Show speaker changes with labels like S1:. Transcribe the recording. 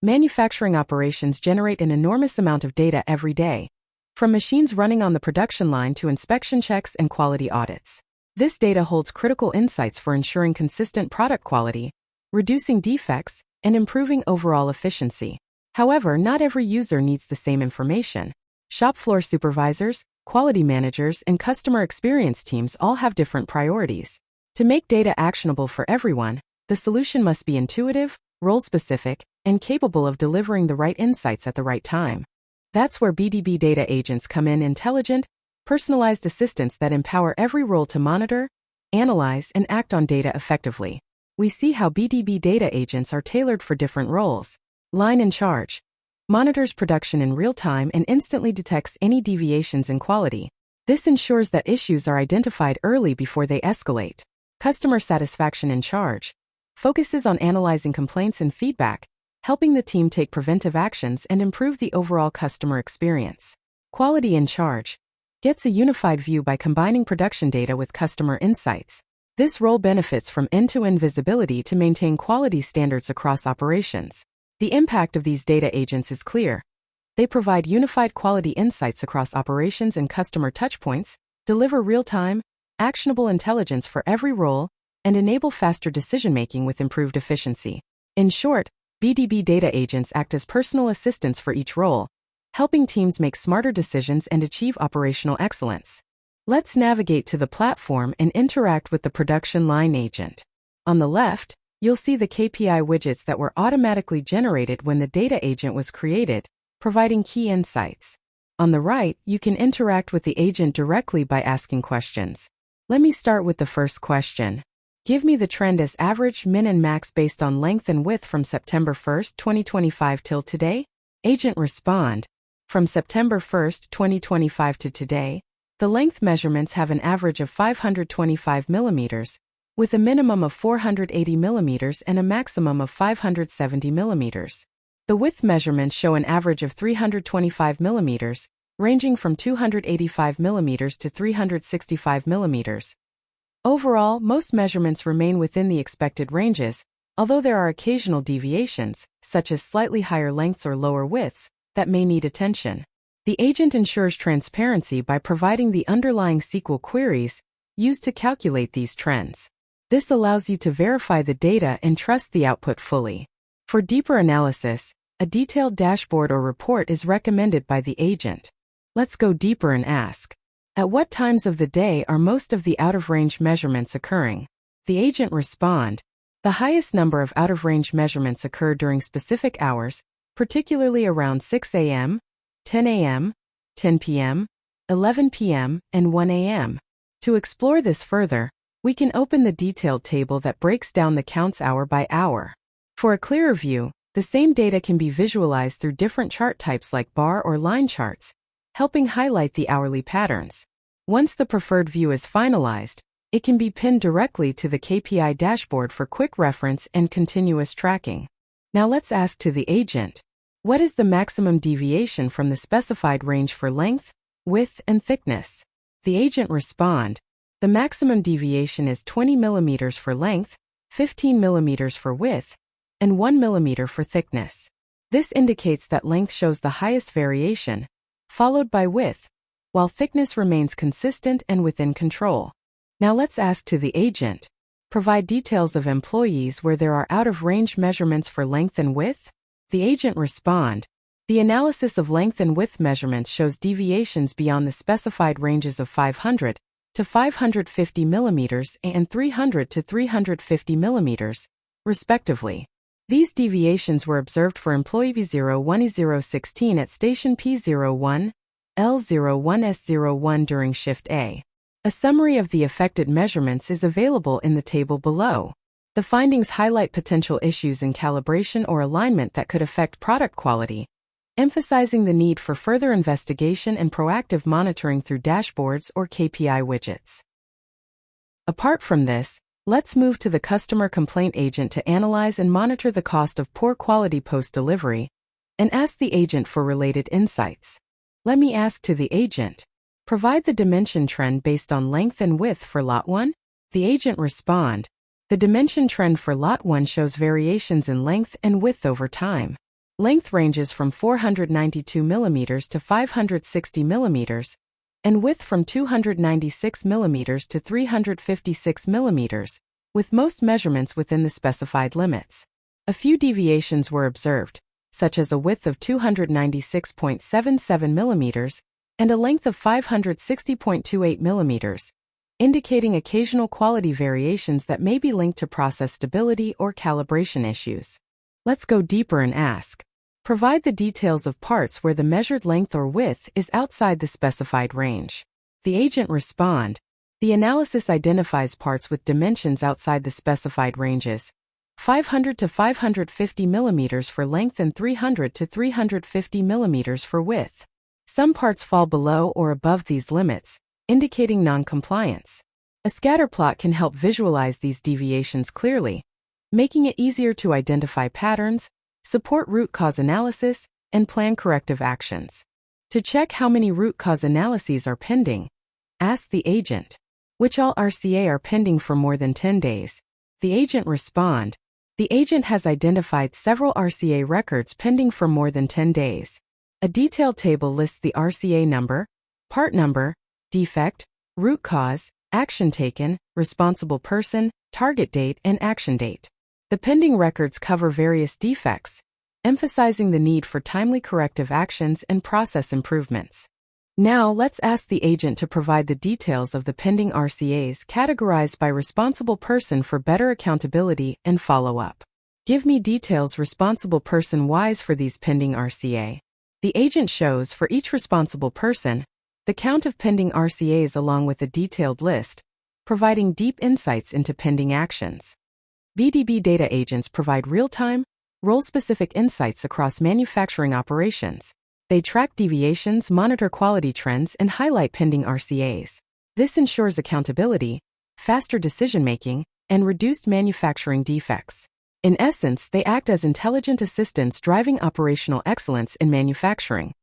S1: Manufacturing operations generate an enormous amount of data every day, from machines running on the production line to inspection checks and quality audits. This data holds critical insights for ensuring consistent product quality, reducing defects, and improving overall efficiency. However, not every user needs the same information. Shop floor supervisors, quality managers, and customer experience teams all have different priorities. To make data actionable for everyone, the solution must be intuitive, role-specific, and capable of delivering the right insights at the right time. That's where BDB Data Agents come in, intelligent, personalized assistants that empower every role to monitor, analyze, and act on data effectively. We see how BDB Data Agents are tailored for different roles. Line in charge monitors production in real time and instantly detects any deviations in quality. This ensures that issues are identified early before they escalate. Customer satisfaction in charge focuses on analyzing complaints and feedback, helping the team take preventive actions and improve the overall customer experience. Quality in charge gets a unified view by combining production data with customer insights. This role benefits from end-to-end visibility to maintain quality standards across operations. The impact of these data agents is clear. They provide unified quality insights across operations and customer touchpoints, deliver real-time, actionable intelligence for every role, and enable faster decision-making with improved efficiency. In short, BDB Data Agents act as personal assistants for each role, helping teams make smarter decisions and achieve operational excellence. Let's navigate to the platform and interact with the production line agent. On the left, you'll see the KPI widgets that were automatically generated when the data agent was created, providing key insights. On the right, you can interact with the agent directly by asking questions. Let me start with the first question. Give me the trend as average, min and max based on length and width from September 1st, 2025 till today. Agent respond. From September 1st, 2025 to today, the length measurements have an average of 525 millimeters, with a minimum of 480 millimeters and a maximum of 570 millimeters. The width measurements show an average of 325 millimeters, ranging from 285 millimeters to 365 millimeters. Overall, most measurements remain within the expected ranges, although there are occasional deviations, such as slightly higher lengths or lower widths, that may need attention. The agent ensures transparency by providing the underlying SQL queries used to calculate these trends. This allows you to verify the data and trust the output fully. For deeper analysis, a detailed dashboard or report is recommended by the agent. Let's go deeper and ask, at what times of the day are most of the out-of-range measurements occurring? The agent respond. The highest number of out-of-range measurements occur during specific hours, particularly around 6 a.m., 10 a.m., 10 p.m., 11 p.m., and 1 a.m. To explore this further, we can open the detailed table that breaks down the counts hour by hour. For a clearer view, the same data can be visualized through different chart types like bar or line charts, helping highlight the hourly patterns. Once the preferred view is finalized, it can be pinned directly to the KPI dashboard for quick reference and continuous tracking. Now let's ask to the agent, what is the maximum deviation from the specified range for length, width, and thickness? The agent respond, the maximum deviation is 20 millimeters for length, 15 millimeters for width, and 1 millimeter for thickness. This indicates that length shows the highest variation, followed by width, while thickness remains consistent and within control. Now let's ask to the agent, provide details of employees where there are out-of-range measurements for length and width. The agent respond, the analysis of length and width measurements shows deviations beyond the specified ranges of 500 to 550 millimeters and 300 to 350 millimeters, respectively. These deviations were observed for employee B01E016 at station P01, L01S01 during shift A. A summary of the affected measurements is available in the table below. The findings highlight potential issues in calibration or alignment that could affect product quality, emphasizing the need for further investigation and proactive monitoring through dashboards or KPI widgets. Apart from this, let's move to the customer complaint agent to analyze and monitor the cost of poor quality post-delivery, and ask the agent for related insights. Let me ask to the agent, provide the dimension trend based on length and width for Lot 1. The agent respond, the dimension trend for Lot 1 shows variations in length and width over time. Length ranges from 492 mm to 560 mm, and width from 296 mm to 356 mm, with most measurements within the specified limits. A few deviations were observed, such as a width of 296.77 mm and a length of 560.28 mm, indicating occasional quality variations that may be linked to process stability or calibration issues. Let's go deeper and ask. Provide the details of parts where the measured length or width is outside the specified range. The agent respond. The analysis identifies parts with dimensions outside the specified ranges, 500 to 550 mm for length and 300 to 350 mm for width. Some parts fall below or above these limits, indicating non-compliance. A scatter plot can help visualize these deviations clearly, making it easier to identify patterns, support root cause analysis, and plan corrective actions. To check how many root cause analyses are pending, ask the agent, which all RCA are pending for more than 10 days. The agent respond. The agent has identified several RCA records pending for more than 10 days. A detailed table lists the RCA number, part number, defect, root cause, action taken, responsible person, target date, and action date. The pending records cover various defects, emphasizing the need for timely corrective actions and process improvements. Now, let's ask the agent to provide the details of the pending RCAs categorized by responsible person for better accountability and follow-up. Give me details responsible person-wise for these pending RCA. The agent shows for each responsible person the count of pending RCAs along with a detailed list, providing deep insights into pending actions. BDB Data Agents provide real-time, role-specific insights across manufacturing operations. They track deviations, monitor quality trends, and highlight pending RCAs. This ensures accountability, faster decision-making, and reduced manufacturing defects. In essence, they act as intelligent assistants driving operational excellence in manufacturing.